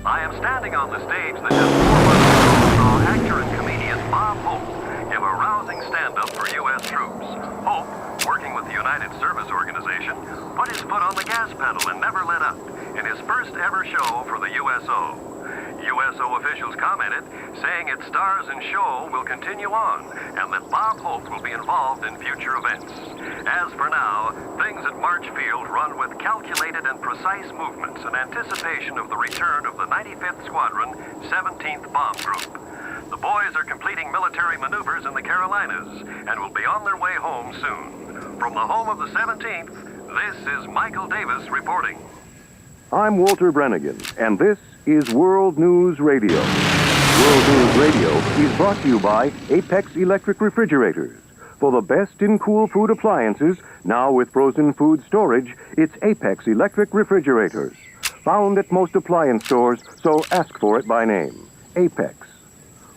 I am standing on the stage that just 4 months ago saw actor and comedian Bob Hope give a rousing stand-up for U.S. troops. Hope, working with the United Service Organization, put his foot on the gas pedal and never let up in his first ever show for the USO. USO officials commented, saying its stars and show will continue on, and that Bob Hope will be involved in future events. As for now, things at March Field run with calculated and precise movements in anticipation of the return of the 95th Squadron, 17th Bomb Group. The boys are completing military maneuvers in the Carolinas and will be on their way home soon. From the home of the 17th, this is Michael Davis reporting. I'm Walter Brannigan, and this is World News Radio. World News Radio is brought to you by Apex Electric Refrigerators. For the best in cool food appliances, now with frozen food storage, it's Apex Electric Refrigerators. Found at most appliance stores, so ask for it by name. Apex.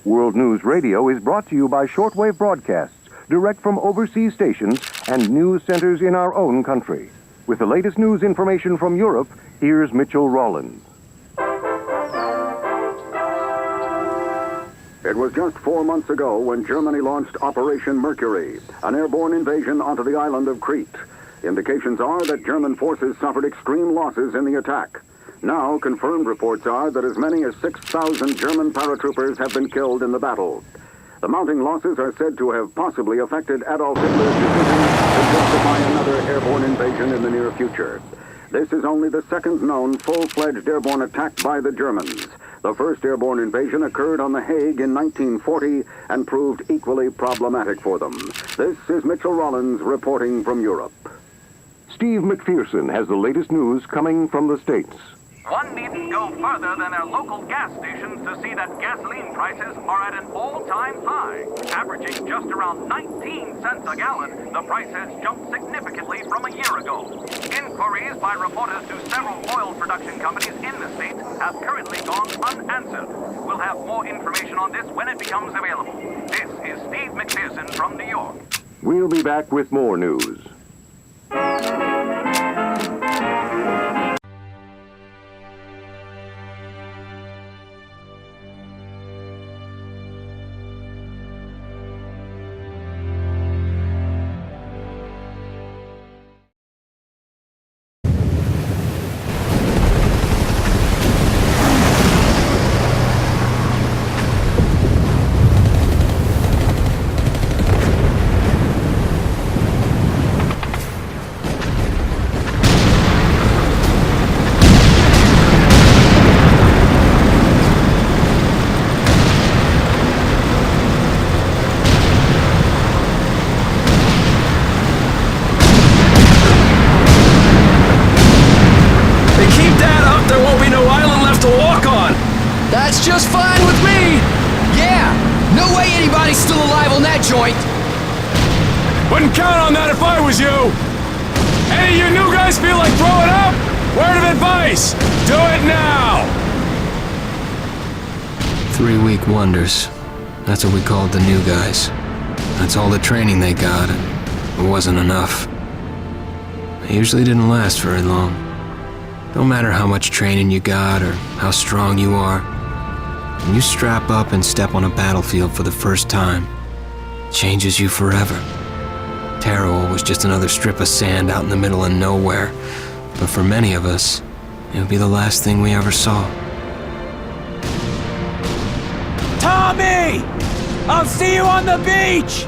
World News Radio is brought to you by shortwave broadcasts, direct from overseas stations and news centers in our own country. With the latest news information from Europe, here's Mitchell Rawlins. It was just 4 months ago when Germany launched Operation Mercury, an airborne invasion onto the island of Crete. Indications are that German forces suffered extreme losses in the attack. Now, confirmed reports are that as many as 6,000 German paratroopers have been killed in the battle. The mounting losses are said to have possibly affected Adolf Hitler's decision to justify another airborne invasion in the near future. This is only the second known full-fledged airborne attack by the Germans. The first airborne invasion occurred on The Hague in 1940 and proved equally problematic for them. This is Mitchell Rawlins reporting from Europe. Steve McPherson has the latest news coming from the States. One needn't go further than their local gas stations to see that gasoline prices are at an all-time high. Averaging just around 19 cents a gallon, the price has jumped significantly from a year ago. Inquiries by reporters to several oil production companies in the state have currently gone unanswered. We'll have more information on this when it becomes available. This is Steve McPherson from New York. We'll be back with more news. That's just fine with me! Yeah! No way anybody's still alive on that joint! Wouldn't count on that if I was you! Any of you new guys feel like throwing up? Word of advice! Do it now! 3-week wonders. That's what we called the new guys. That's all the training they got, and it wasn't enough. It usually didn't last very long. No matter how much training you got or how strong you are, when you strap up and step on a battlefield for the first time, it changes you forever. Terror was just another strip of sand out in the middle of nowhere, but for many of us, it would be the last thing we ever saw. Tommy! I'll see you on the beach!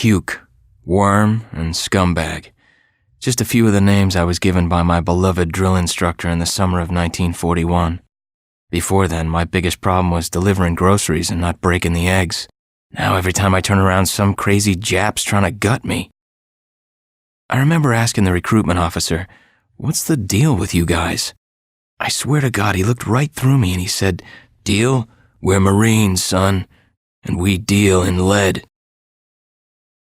Puke, Worm, and Scumbag. Just a few of the names I was given by my beloved drill instructor in the summer of 1941. Before then, my biggest problem was delivering groceries and not breaking the eggs. Now every time I turn around, some crazy Jap's trying to gut me. I remember asking the recruitment officer, "What's the deal with you guys?" I swear to God, he looked right through me and he said, "Deal? We're Marines, son, and we deal in lead."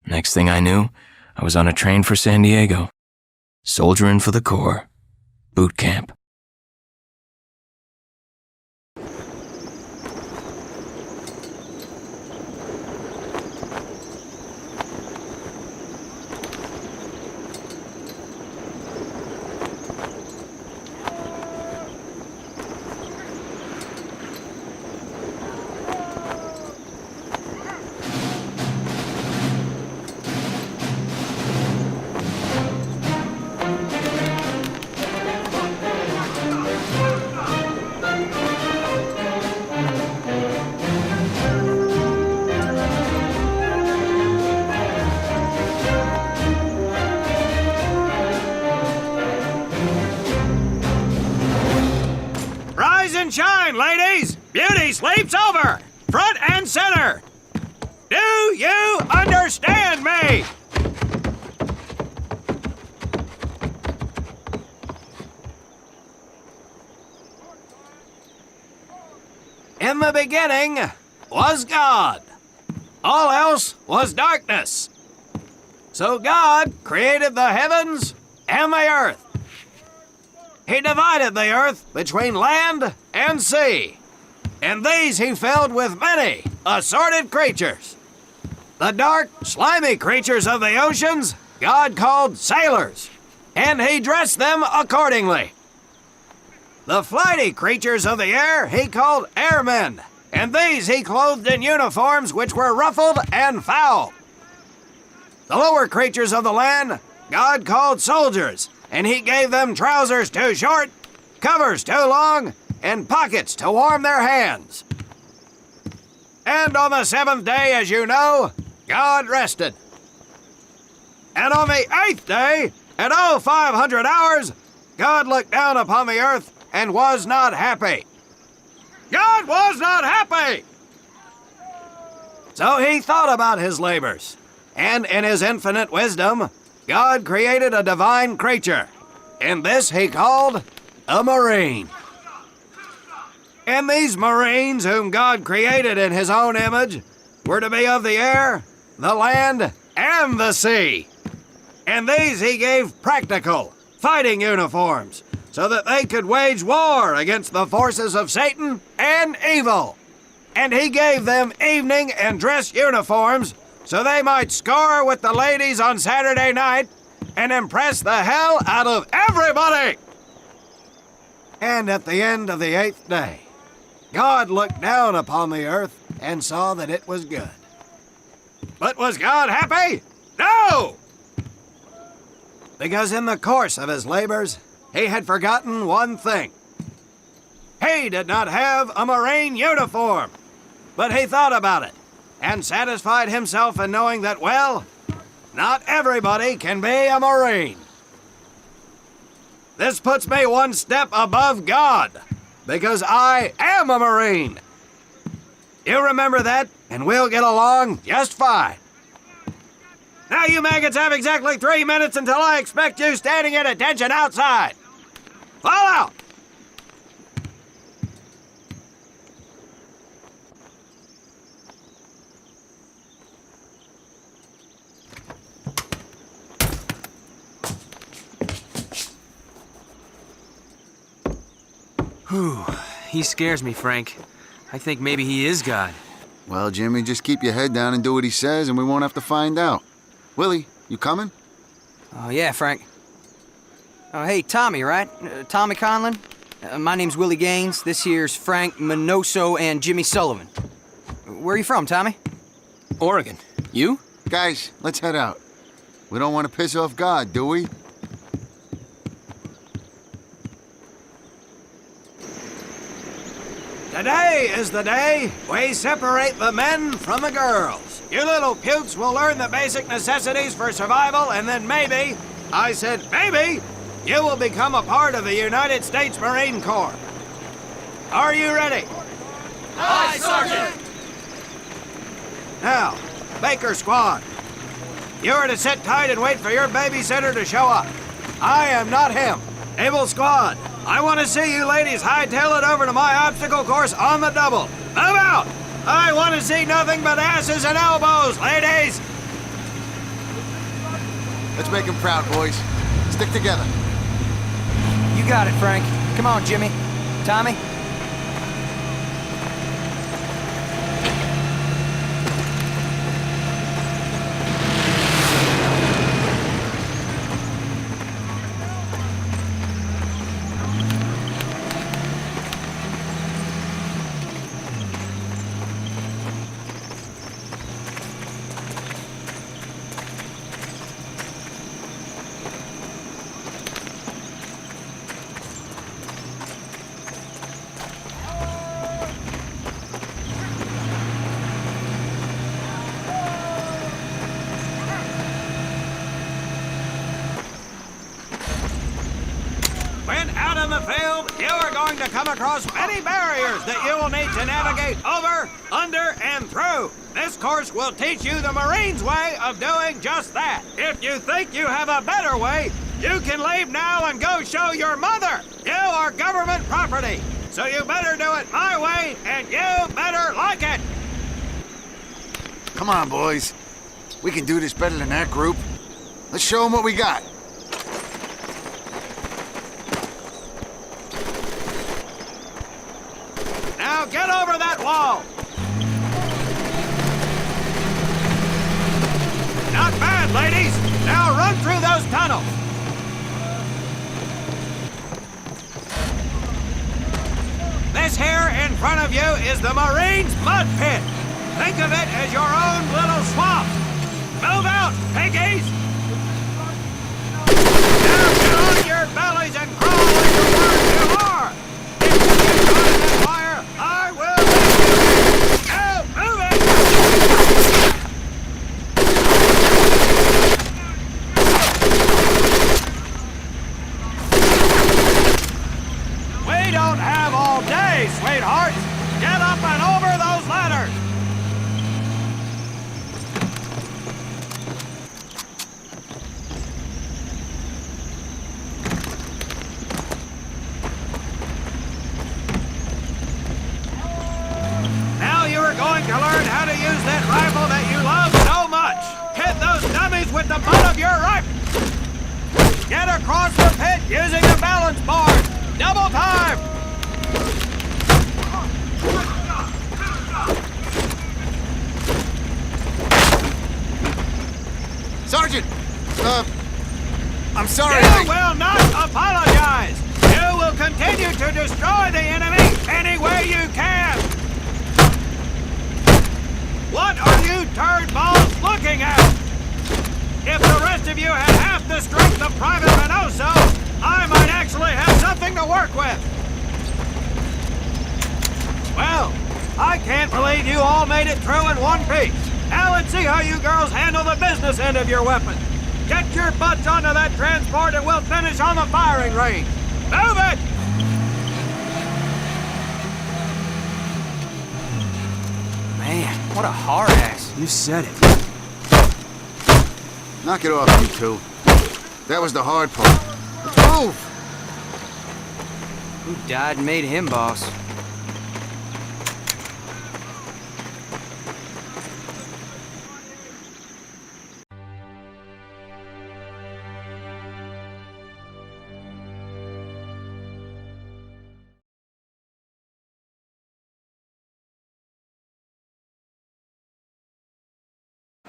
Next thing I knew, I was on a train for San Diego. Soldiering for the Corps. Boot camp. Shine, ladies! Beauty sleeps over! Front and center! Do you understand me? In the beginning was God. All else was darkness. So God created the heavens and the earth. He divided the earth between land and sea, and these he filled with many assorted creatures. The dark, slimy creatures of the oceans God called sailors, and he dressed them accordingly. The flighty creatures of the air he called airmen, and these he clothed in uniforms which were ruffled and foul. The lower creatures of the land God called soldiers, and he gave them trousers too short, covers too long, and pockets to warm their hands. And on the seventh day, as you know, God rested. And on the eighth day, at 0500 hours, God looked down upon the earth and was not happy. God was not happy! So he thought about his labors, and in his infinite wisdom, God created a divine creature, and this he called a Marine. And these Marines, whom God created in his own image, were to be of the air, the land, and the sea. And these he gave practical, fighting uniforms, so that they could wage war against the forces of Satan and evil. And he gave them evening and dress uniforms, so they might score with the ladies on Saturday night and impress the hell out of everybody. And at the end of the eighth day, God looked down upon the earth and saw that it was good. But was God happy? No! Because in the course of his labors, he had forgotten one thing. He did not have a Marine uniform, but he thought about it and satisfied himself in knowing that, well, not everybody can be a Marine. This puts me one step above God, because I am a Marine. You remember that, and we'll get along just fine. Now you maggots have exactly 3 minutes until I expect you standing at attention outside. Fall out! Whew, he scares me, Frank. I think maybe he is God. Well, Jimmy, just keep your head down and do what he says, and we won't have to find out. Willie, you coming? Oh, yeah, Frank. Oh, hey, Tommy, right? Tommy Conlon? My name's Willie Gaines. This here's Frank Minoso and Jimmy Sullivan. Where are you from, Tommy? Oregon. You? Guys, let's head out. We don't want to piss off God, do we? Today is the day we separate the men from the girls. You little pukes will learn the basic necessities for survival, and then maybe, I said maybe, you will become a part of the United States Marine Corps. Are you ready? Aye, Sergeant! Now, Baker Squad. You are to sit tight and wait for your babysitter to show up. I am not him. Naval Squad, I want to see you ladies hightail it over to my obstacle course on the double. Move out! I want to see nothing but asses and elbows, ladies! Let's make him proud, boys. Stick together. You got it, Frank. Come on, Jimmy. Tommy? When out in the field, you are going to come across many barriers that you will need to navigate over, under, and through. This course will teach you the Marines' way of doing just that. If you think you have a better way, you can leave now and go show your mother. You are government property, so you better do it my way, and you better like it. Come on, boys. We can do this better than that group. Let's show them what we got. Now get over that wall. Not bad, ladies. Now run through those tunnels. This here in front of you is the Marines' mud pit. Think of it as your own little swamp. Move out, piggies! Now get on your bellies and crawl like the worms you are. If you get caught in that fire, I will rescue you. Now move it! We don't have all day, sweethearts. Get up and over those ladders. Now you are going to learn how to use that rifle that you love so much. Hit those dummies with the butt of your rifle. Get across the pit using the balance board. Double time. Sergeant! I'm sorry. You will not apologize. You will continue to destroy the enemy any way you can. What are you turd balls looking at? If the rest of you had half the strength of Private Minoso, I might actually have something to work with. Well, I can't believe you all made it through in one piece. Now let's see how you girls handle the business end of your weapon. Get your butts onto that transport and we'll finish on the firing range. Move it! Man, what a hard ass. You said it. Knock it off, you two. That was the hard part. Let's move! Who died and made him boss?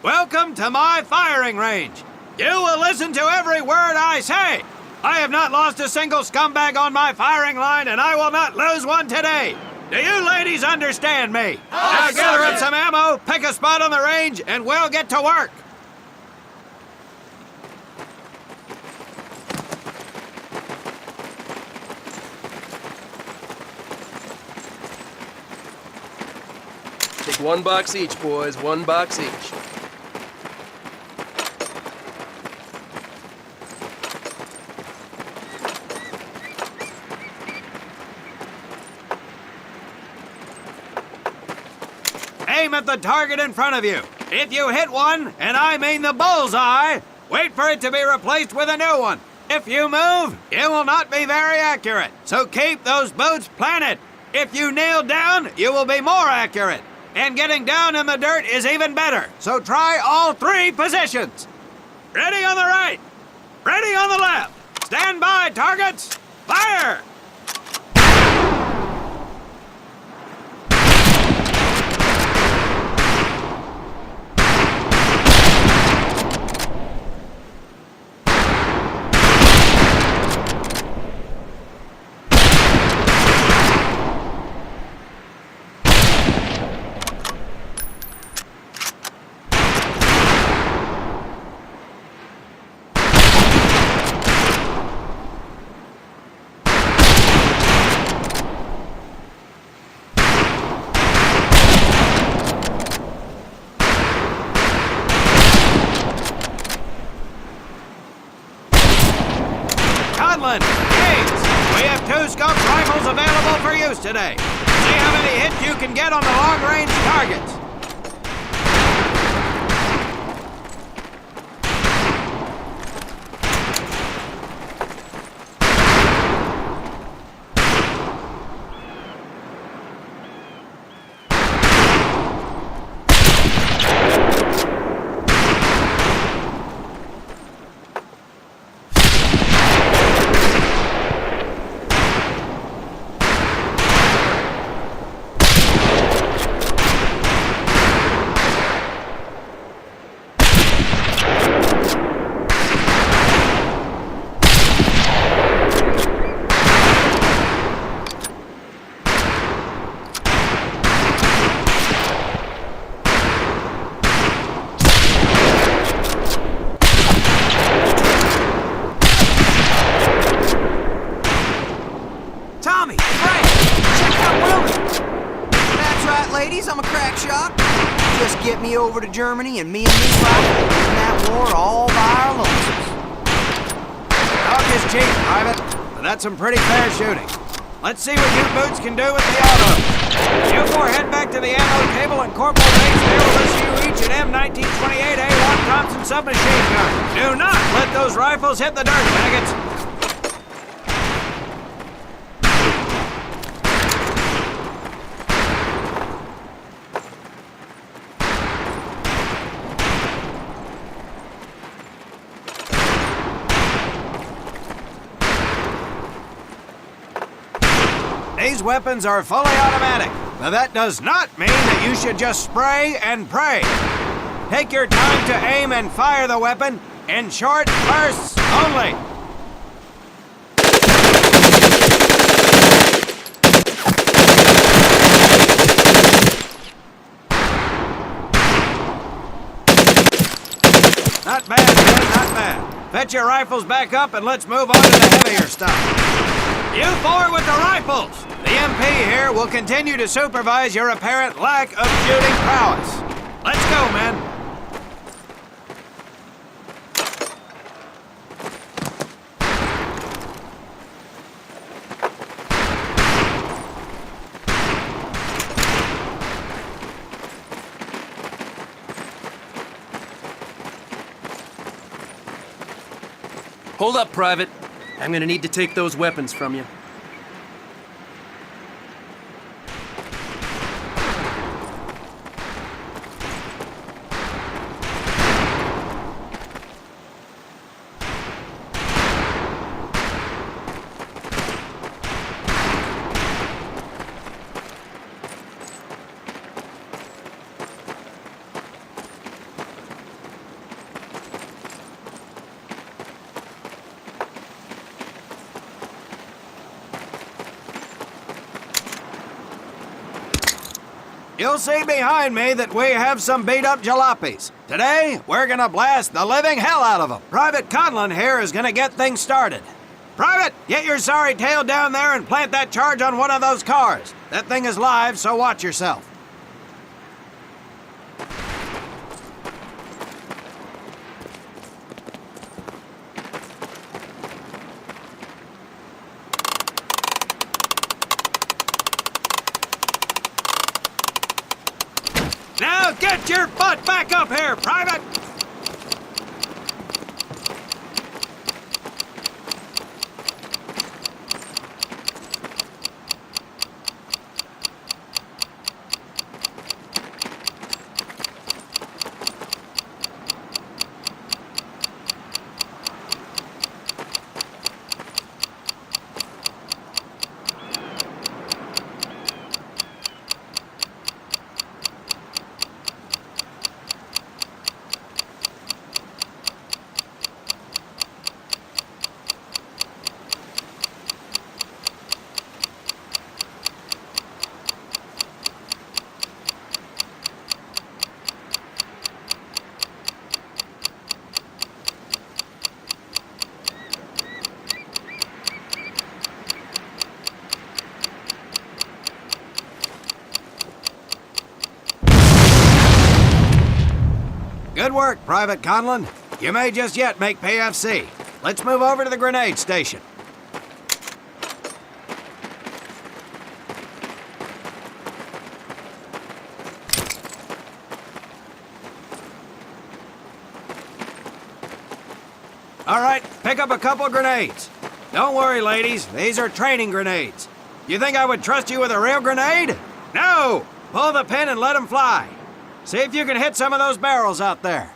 Welcome to my firing range. You will listen to every word I say. I have not lost a single scumbag on my firing line, and I will not lose one today. Do you ladies understand me? Now gather up some ammo, pick a spot on the range, and we'll get to work. Take 1 box each, boys. 1 box each. Aim at the target in front of you. If you hit one, and I mean the bullseye, wait for it to be replaced with a new one. If you move, it will not be very accurate. So keep those boots planted. If you kneel down, you will be more accurate. And getting down in the dirt is even better. So try all 3 positions. Ready on the right. Ready on the left. Stand by, targets. Fire! We have 2 scoped rifles available for use today. See how many hits you can get on the long-range targets. I'm a crack shot. Just get me over to Germany and me and this rifle will win that war all by our lonesome. Talk is cheap, Private, but that's some pretty fair shooting. Let's see what you boots can do with the auto. You 4 head back to the ammo table and Corporal Bates there will issue each an M1928A1 Thompson submachine gun. Do not let those rifles hit the dirt, maggots. These weapons are fully automatic, but that does not mean that you should just spray and pray. Take your time to aim and fire the weapon in short bursts only. Not bad, man, not bad. Fetch your rifles back up and let's move on to the heavier stuff. You 4 with the rifles! The MP here will continue to supervise your apparent lack of shooting prowess. Let's go, men. Hold up, Private. I'm gonna need to take those weapons from you. You'll see behind me that we have some beat-up jalopies. Today, we're gonna blast the living hell out of them. Private Conlon here is gonna get things started. Private, get your sorry tail down there and plant that charge on one of those cars. That thing is live, so watch yourself. Get your butt back up here, Private! Good work, Private Conlon. You may just yet make PFC. Let's move over to the grenade station. All right, pick up a couple grenades. Don't worry, ladies. These are training grenades. You think I would trust you with a real grenade? No! Pull the pin and let them fly. See if you can hit some of those barrels out there.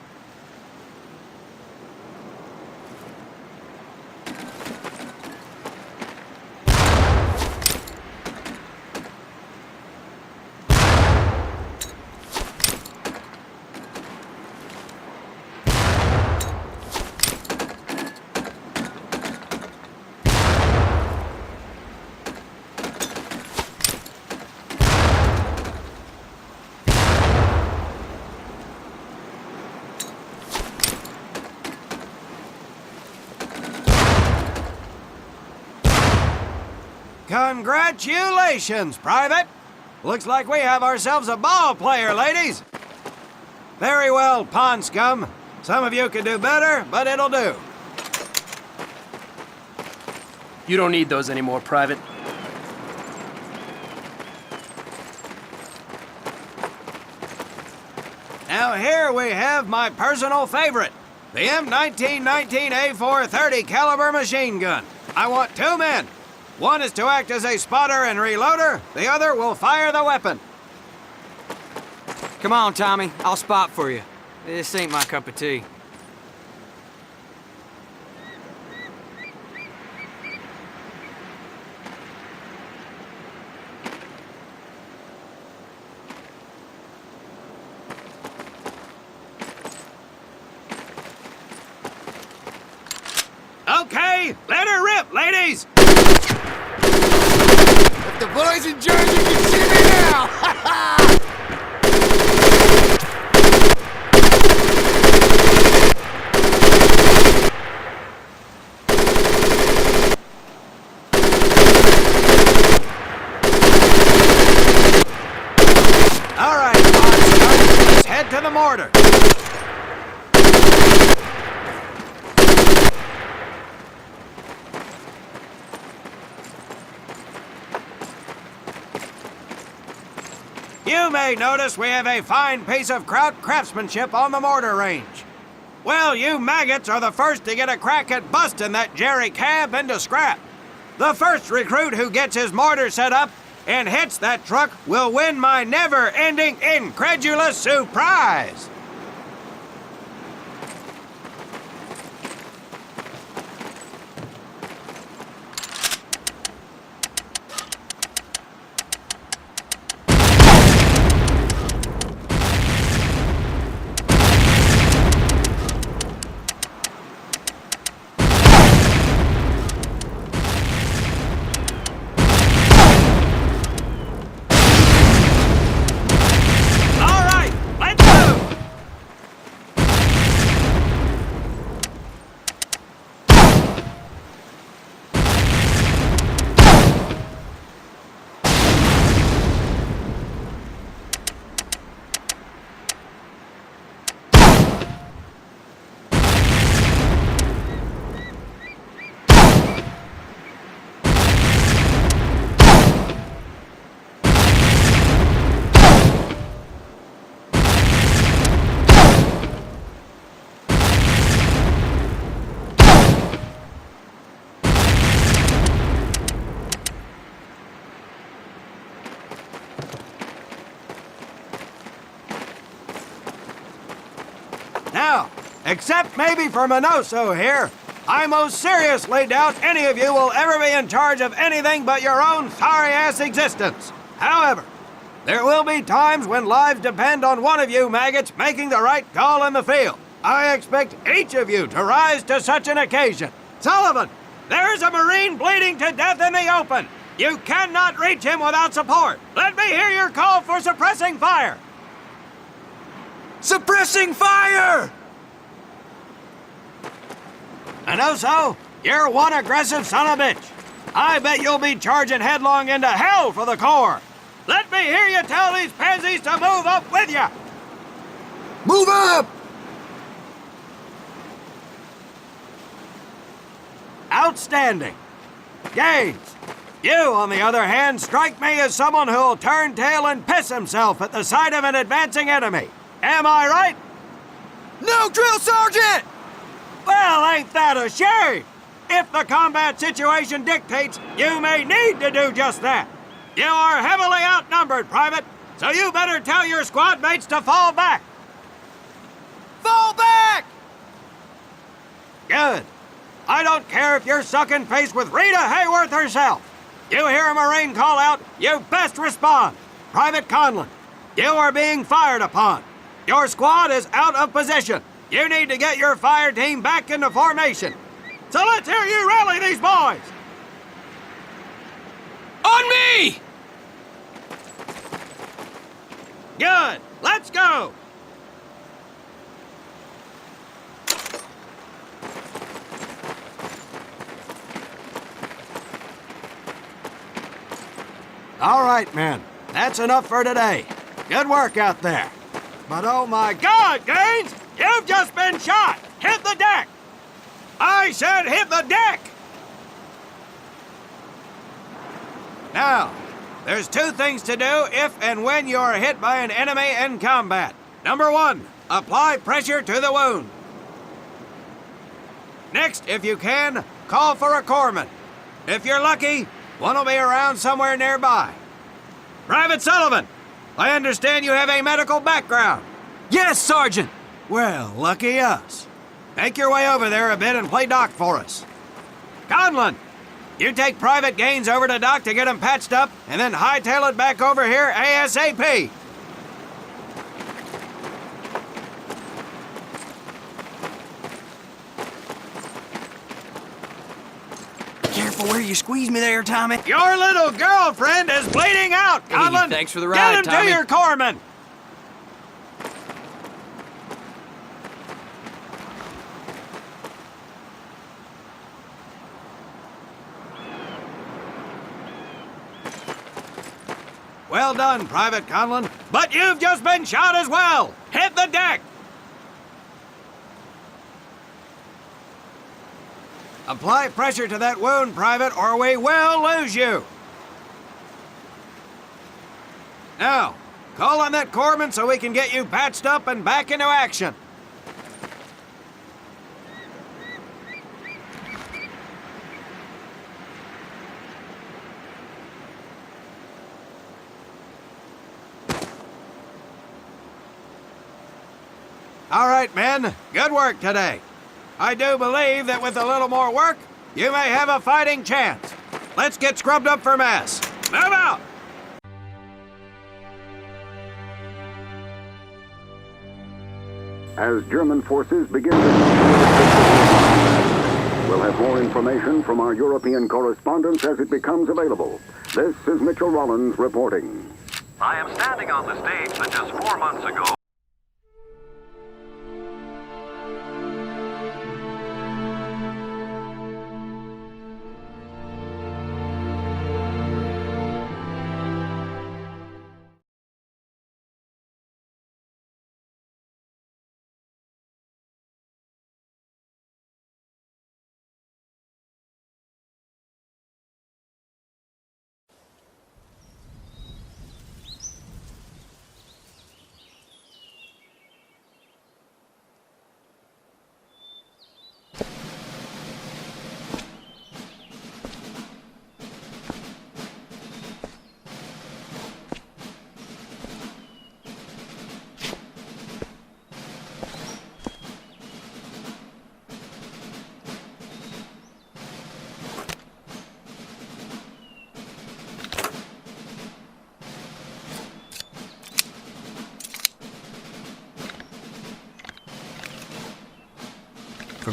Congratulations, Private! Looks like we have ourselves a ball player, ladies! Very well, pond scum. Some of you could do better, but it'll do. You don't need those anymore, Private. Now here we have my personal favorite, the M1919A4 30 caliber machine gun. I want 2 men. One is to act as a spotter and reloader, the other will fire the weapon. Come on, Tommy. I'll spot for you. This ain't my cup of tea. Okay, let her rip, ladies! If the boys in Jersey can see me now! Ha ha! All right, let's head to the mortar. You may notice we have a fine piece of kraut craftsmanship on the mortar range. Well, you maggots are the first to get a crack at busting that jerry cab into scrap. The first recruit who gets his mortar set up and hits that truck will win my never-ending incredulous surprise. Except maybe for Minoso here. I most seriously doubt any of you will ever be in charge of anything but your own sorry-ass existence. However, there will be times when lives depend on one of you maggots making the right call in the field. I expect each of you to rise to such an occasion. Sullivan, there is a Marine bleeding to death in the open. You cannot reach him without support. Let me hear your call for suppressing fire. Suppressing fire! Minoso, you're one aggressive son of a bitch. I bet you'll be charging headlong into hell for the Corps. Let me hear you tell these pansies to move up with you. Move up! Outstanding. Gaines, you, on the other hand, strike me as someone who'll turn tail and piss himself at the sight of an advancing enemy. Am I right? No, Drill Sergeant! Well, ain't that a shame? If the combat situation dictates, you may need to do just that. You are heavily outnumbered, Private, so you better tell your squad mates to fall back. Fall back! Good. I don't care if you're sucking face with Rita Hayworth herself. You hear a Marine call out, you best respond. Private Conlon, you are being fired upon. Your squad is out of position. You need to get your fire team back into formation. So let's hear you rally these boys. On me! Good. Let's go. All right, men. That's enough for today. Good work out there. But oh my God, Gaines! You've just been shot! Hit the deck! I said hit the deck! Now, there's two things to do if and when you're hit by an enemy in combat. Number one, apply pressure to the wound. Next, if you can, call for a corpsman. If you're lucky, one will be around somewhere nearby. Private Sullivan, I understand you have a medical background. Yes, Sergeant! Well, lucky us. Make your way over there a bit and play doc for us. Conlon, you take Private Gaines over to doc to get him patched up, and then hightail it back over here ASAP. Careful where you squeeze me there, Tommy. Your little girlfriend is bleeding out, Conlon. Thanks for the ride, Get him Tommy. to your corpsman. Well done, Private Conlon. But you've just been shot as well. Hit the deck. Apply pressure to that wound, Private, or we will lose you. Now, call on that corpsman so we can get you patched up and back into action. All right, men. Good work today. I do believe that with a little more work, you may have a fighting chance. Let's get scrubbed up for mass. Move out! As German forces begin to... We'll have more information from our European correspondents as it becomes available. This is Mitchell Rollins reporting. I am standing on the stage that just 4 months ago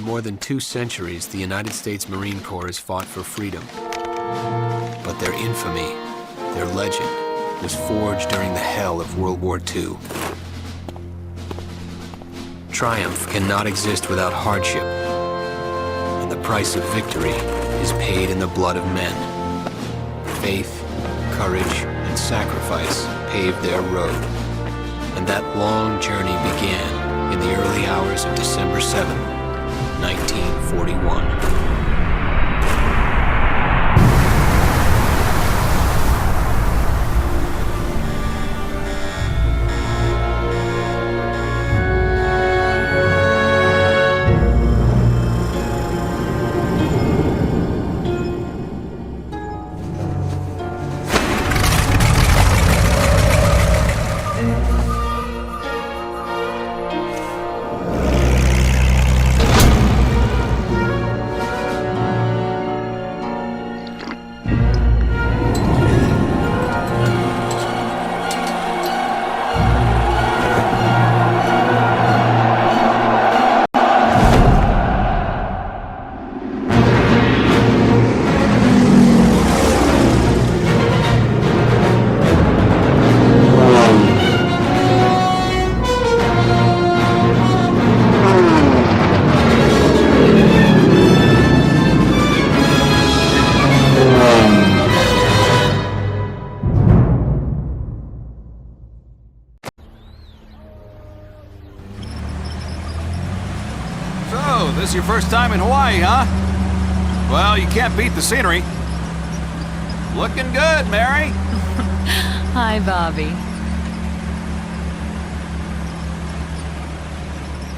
more than 2 centuries, the United States Marine Corps has fought for freedom. But their infamy, their legend, was forged during the hell of World War II. Triumph cannot exist without hardship, and the price of victory is paid in the blood of men. Faith, courage, and sacrifice paved their road, and that long journey began in the early hours of December 7, 1941. This is your first time in Hawaii, huh? Well, you can't beat the scenery. Looking good, Mary. Hi, Bobby.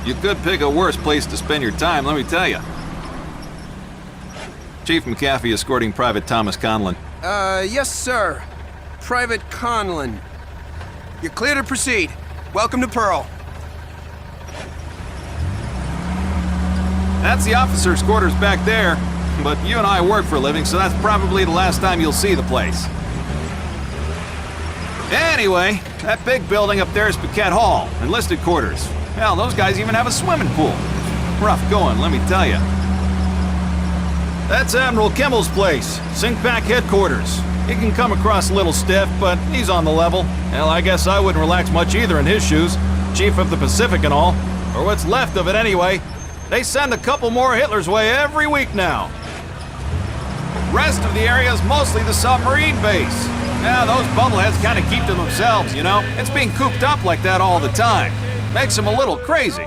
You could pick a worse place to spend your time, let me tell you. Chief McAfee escorting Private Thomas Conlon. Yes, sir. Private Conlon. You're clear to proceed. Welcome to Pearl. That's the officer's quarters back there, but you and I work for a living, so that's probably the last time you'll see the place. Anyway, that big building up there is Paquette Hall, enlisted quarters. Hell, those guys even have a swimming pool. Rough going, let me tell you. That's Admiral Kimmel's place, SINCPAC headquarters. He can come across a little stiff, but he's on the level. Hell, I guess I wouldn't relax much either in his shoes. Chief of the Pacific and all. Or what's left of it anyway. They send a couple more Hitler's way every week now. Rest of the area is mostly the submarine base. Yeah, those bubbleheads kind of keep to themselves, you know? It's being cooped up like that all the time. Makes them a little crazy.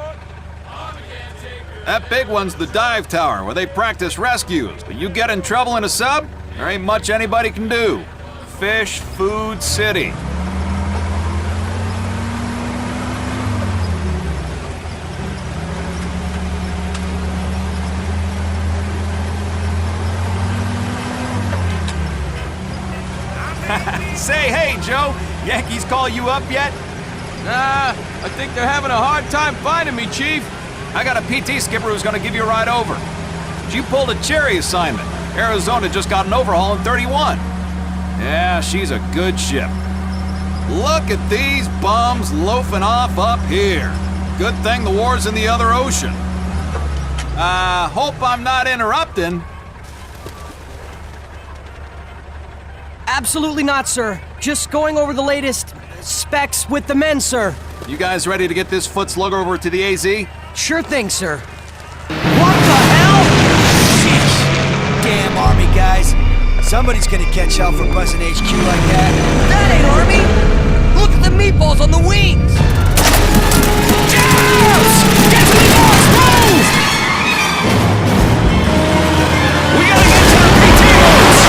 That big one's the dive tower, where they practice rescues. But you get in trouble in a sub, there ain't much anybody can do. Fish, food, city. Say, hey, Joe, Yankees call you up yet? Nah, I think they're having a hard time finding me, Chief. I got a PT skipper who's gonna give you a ride over. You pulled a cherry assignment. Arizona just got an overhaul in 31. Yeah, she's a good ship. Look at these bums loafing off up here. Good thing the war's in the other ocean. Hope I'm not interrupting. Absolutely not, sir. Just going over the latest specs with the men, sir. You guys ready to get this foot slugger over to the AZ? Sure thing, sir. What the hell? Sheesh. Damn Army guys. Somebody's gonna catch hell for buzzing HQ like that. That ain't Army! Look at the meatballs on the wings! Yes! Get to the boss! Move! We gotta get to the PTOs!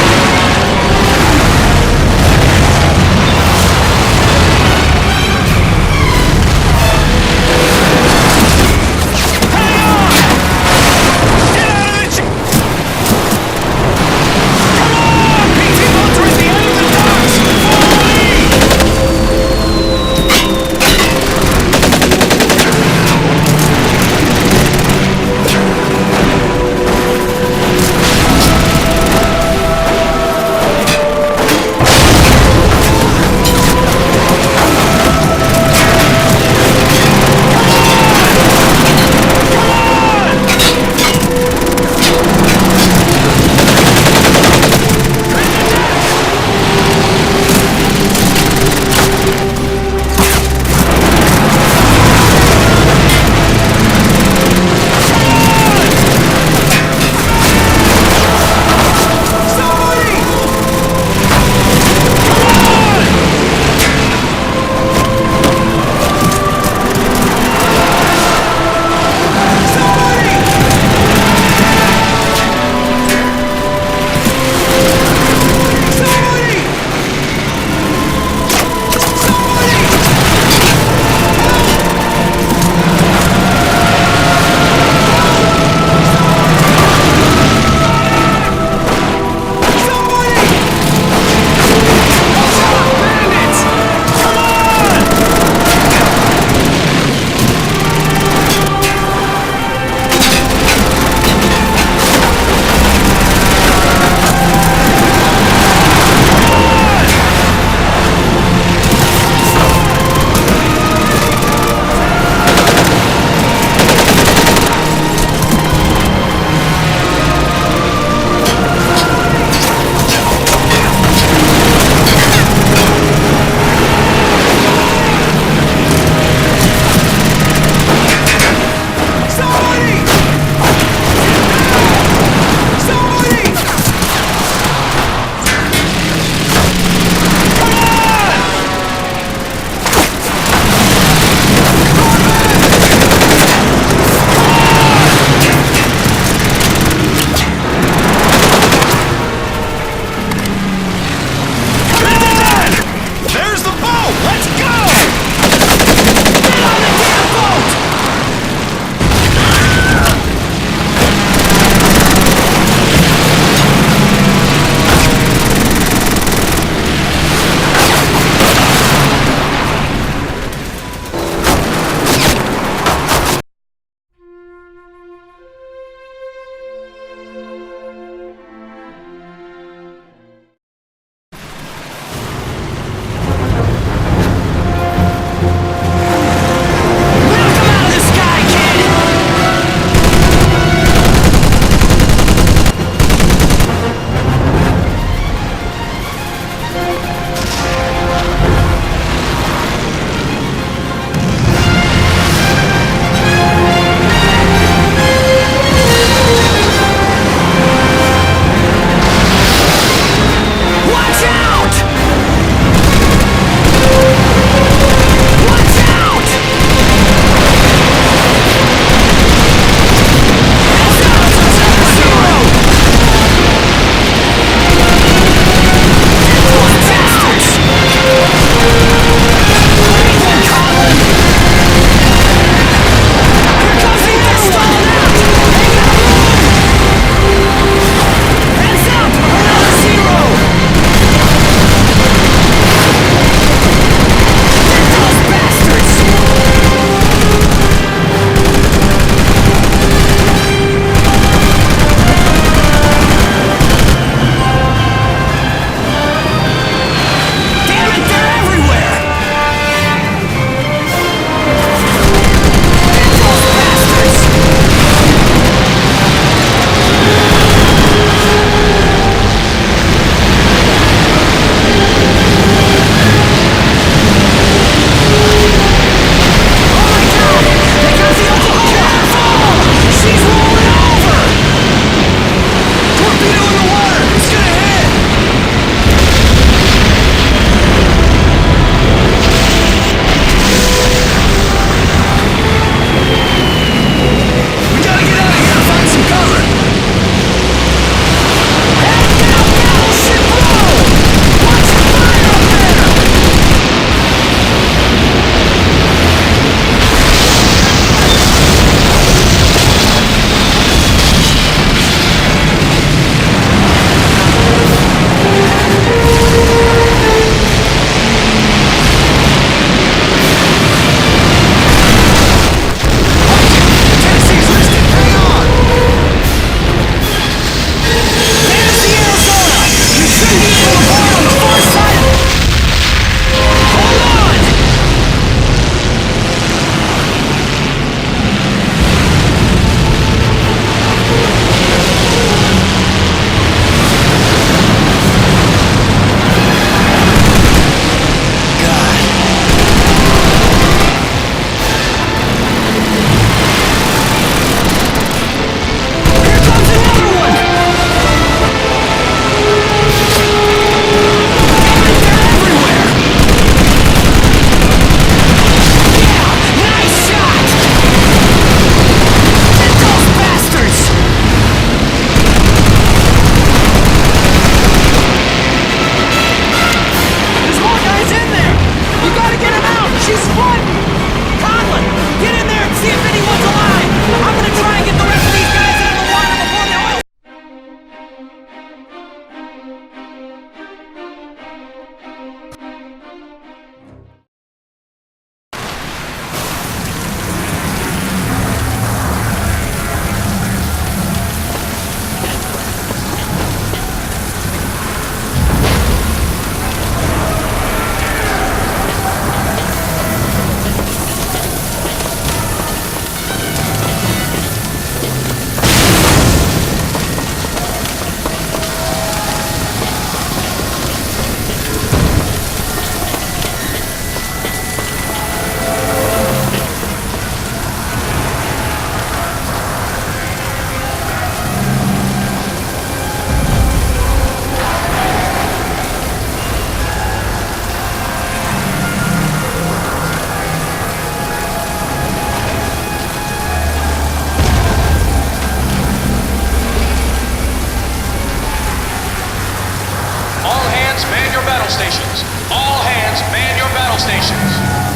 battle stations. All hands, man your battle stations.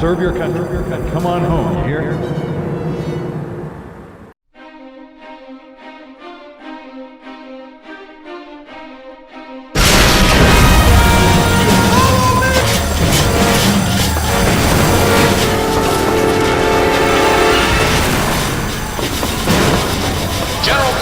Serve your country and come on home, you hear? General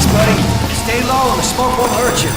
Thanks, buddy. Stay low and the smoke won't hurt you.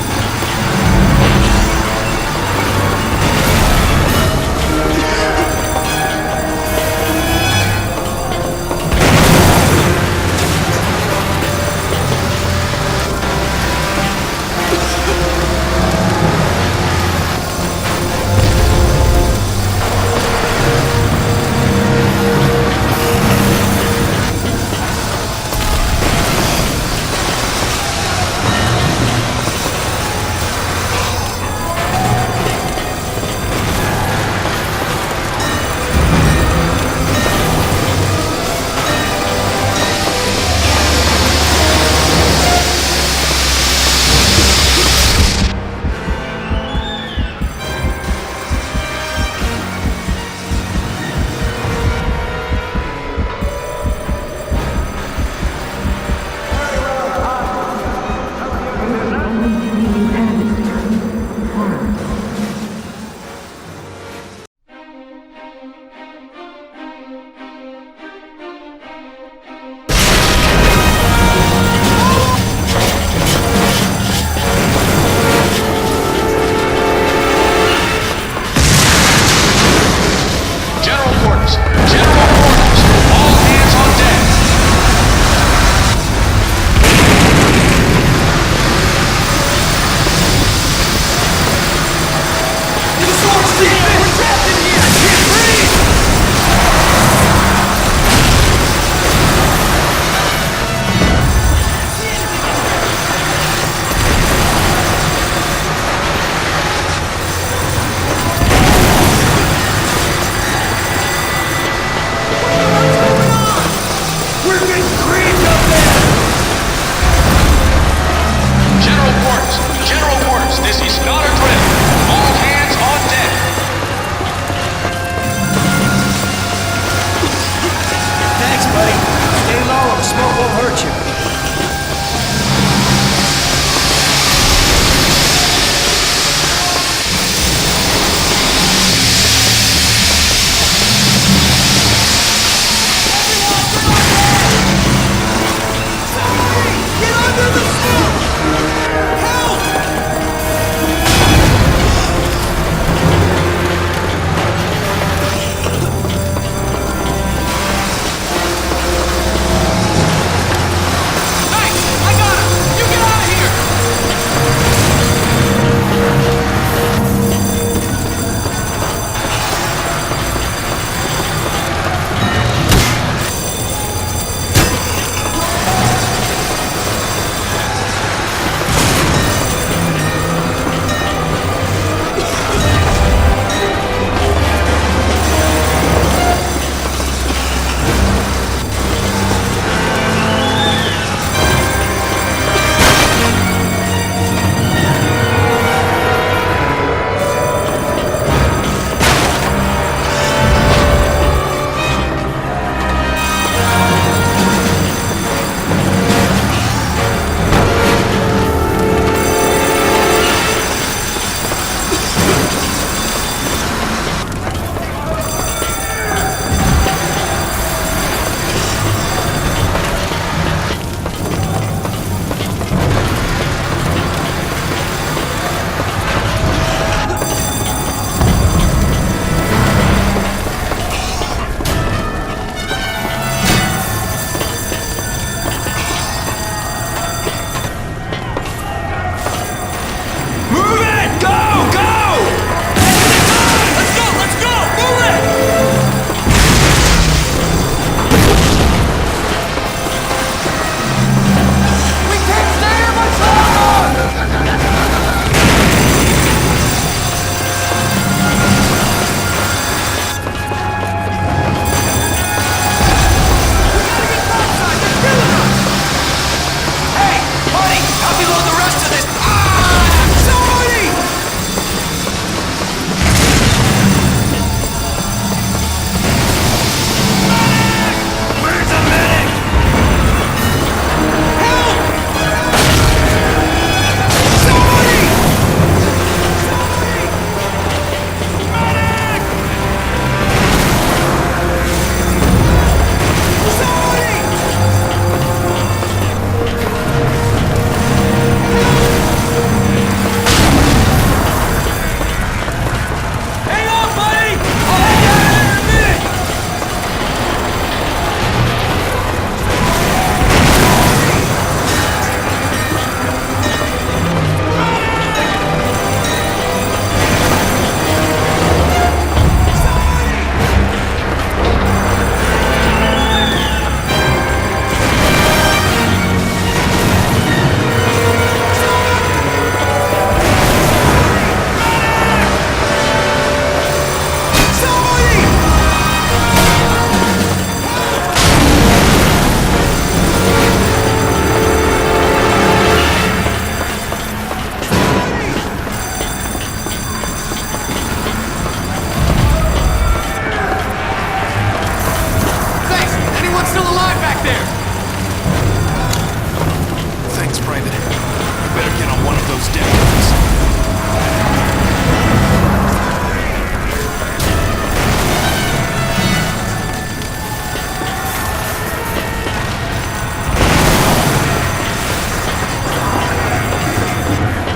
those days.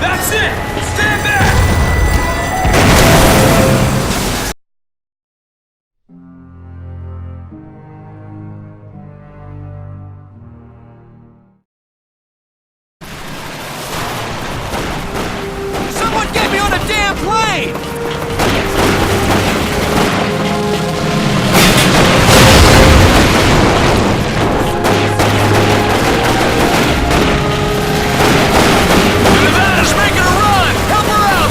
That's it! Stand back! Someone get me on a damn plane! Nevada's making a run! Help her out!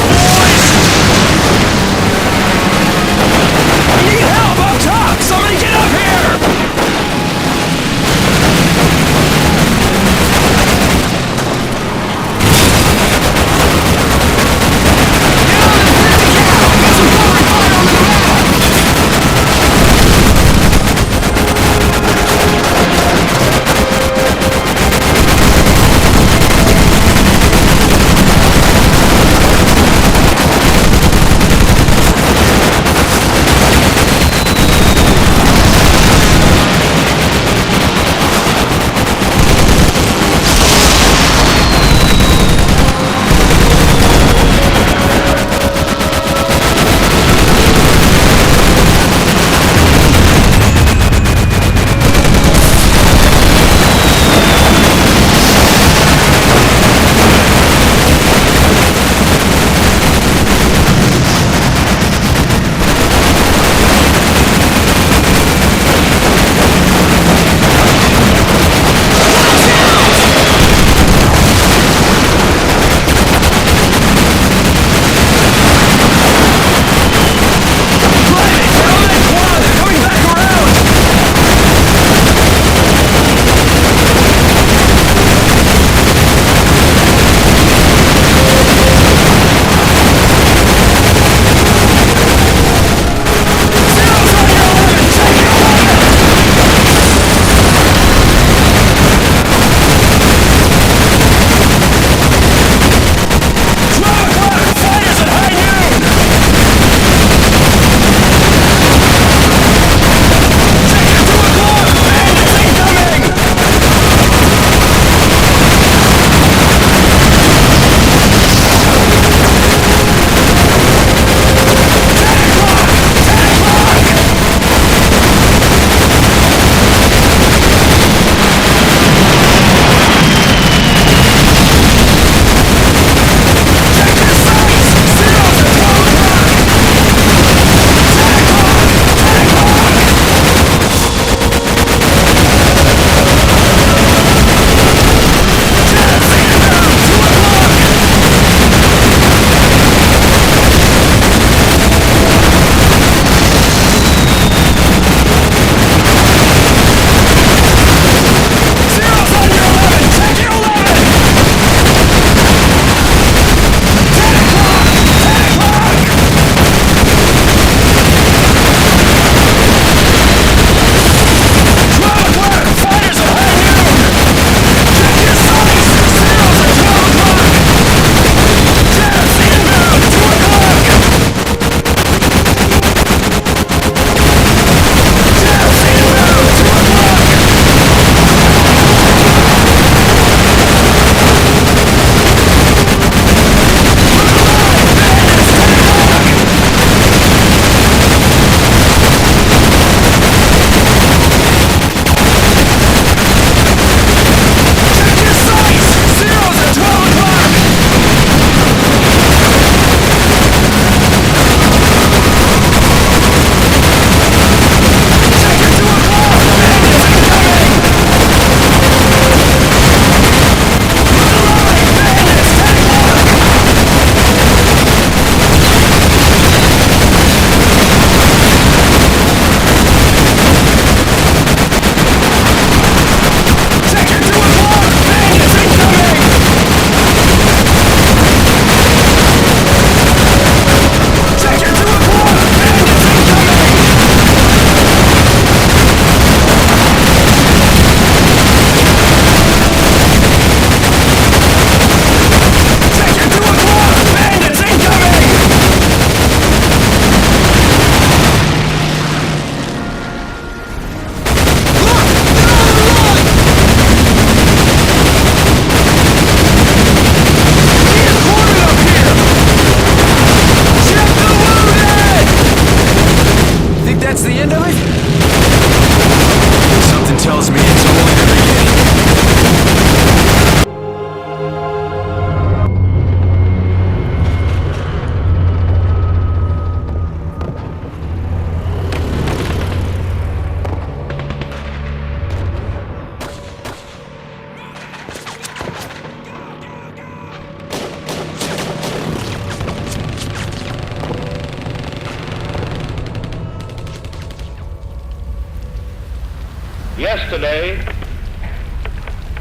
yesterday,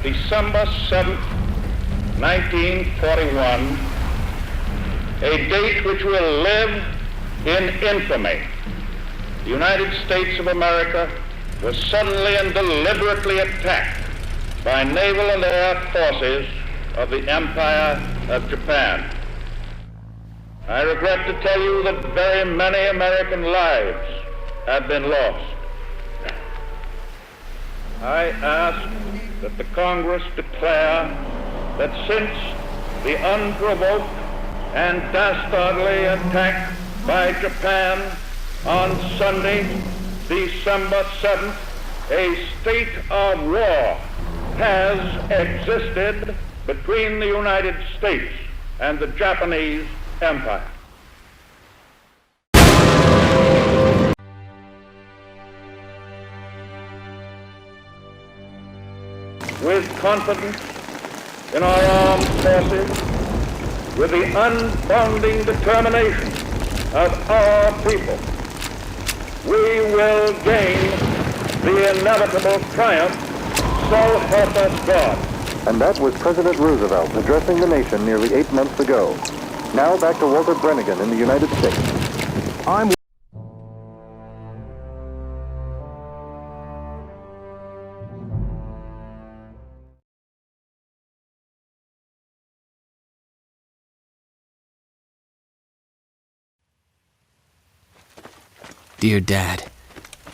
December 7th, 1941, a date which will live in infamy. The United States of America was suddenly and deliberately attacked by naval and air forces of the Empire of Japan. I regret to tell you that very many American lives have been lost. I ask that the Congress declare that since the unprovoked and dastardly attack by Japan on Sunday, December 7th, a state of war has existed between the United States and the Japanese Empire. With confidence in our armed forces, with the unbounding determination of our people, we will gain the inevitable triumph, so help us God. And that was President Roosevelt addressing the nation nearly 8 months ago. Now back to Walter Brennigan in the United States. I'm Dear Dad,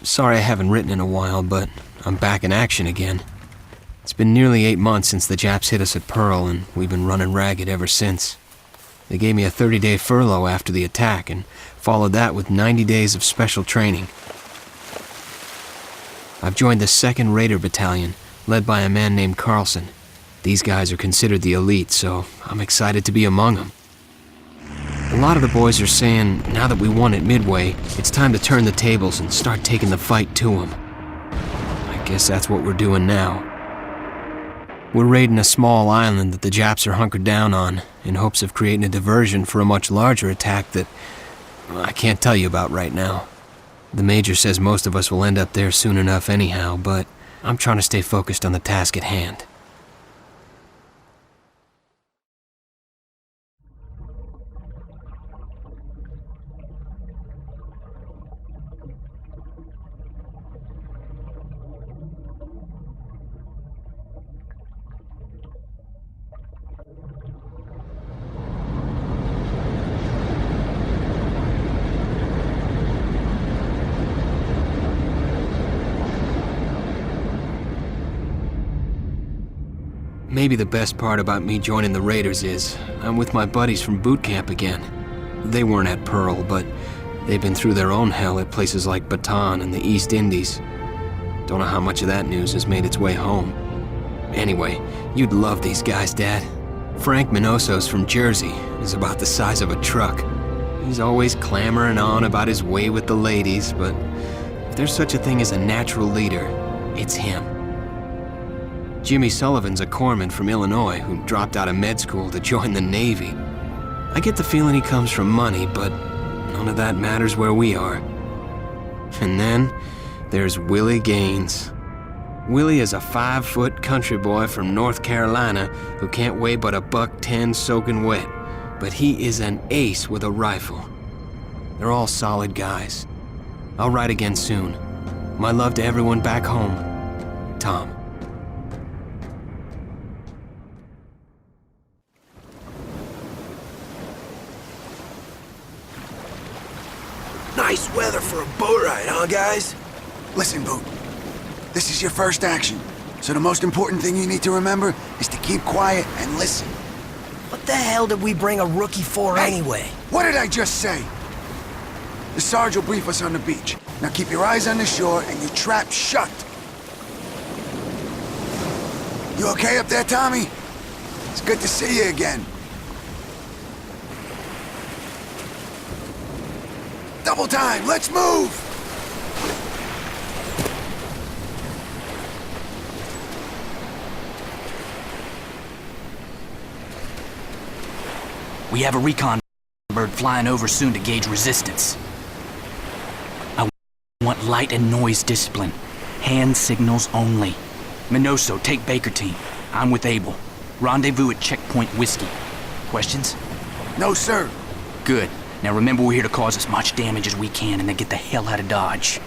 sorry I haven't written in a while, but I'm back in action again. It's been nearly 8 months since the Japs hit us at Pearl, and we've been running ragged ever since. They gave me a 30-day furlough after the attack, and followed that with 90 days of special training. I've joined the 2nd Raider Battalion, led by a man named Carlson. These guys are considered the elite, so I'm excited to be among them. A lot of the boys are saying, now that we won at Midway, it's time to turn the tables and start taking the fight to them. I guess that's what we're doing now. We're raiding a small island that the Japs are hunkered down on, in hopes of creating a diversion for a much larger attack that I can't tell you about right now. The Major says most of us will end up there soon enough anyhow, but I'm trying to stay focused on the task at hand. Maybe the best part about me joining the Raiders is I'm with my buddies from boot camp again. They weren't at Pearl, but they've been through their own hell at places like Bataan and the East Indies. Don't know how much of that news has made its way home. Anyway, you'd love these guys, Dad. Frank Minoso's from Jersey, is about the size of a truck. He's always clamoring on about his way with the ladies, but if there's such a thing as a natural leader, it's him. Jimmy Sullivan's a corpsman from Illinois who dropped out of med school to join the Navy. I get the feeling he comes from money, but none of that matters where we are. And then there's Willie Gaines. Willie is a 5-foot country boy from North Carolina who can't weigh but $110 soaking wet, but he is an ace with a rifle. They're all solid guys. I'll write again soon. My love to everyone back home. Tom. Nice weather for a boat ride, huh, guys? Listen, Boot. This is your first action, so the most important thing you need to remember is to keep quiet and listen. What the hell did we bring a rookie for anyway? What did I just say? The Sarge will brief us on the beach. Now keep your eyes on the shore and your trap shut. You okay up there, Tommy? It's good to see you again. Double time, let's move! We have a recon bird flying over soon to gauge resistance. I want light and noise discipline. Hand signals only. Minoso, take Baker team. I'm with Abel. Rendezvous at Checkpoint Whiskey. Questions? No, sir. Good. Now remember, we're here to cause as much damage as we can and then get the hell out of Dodge.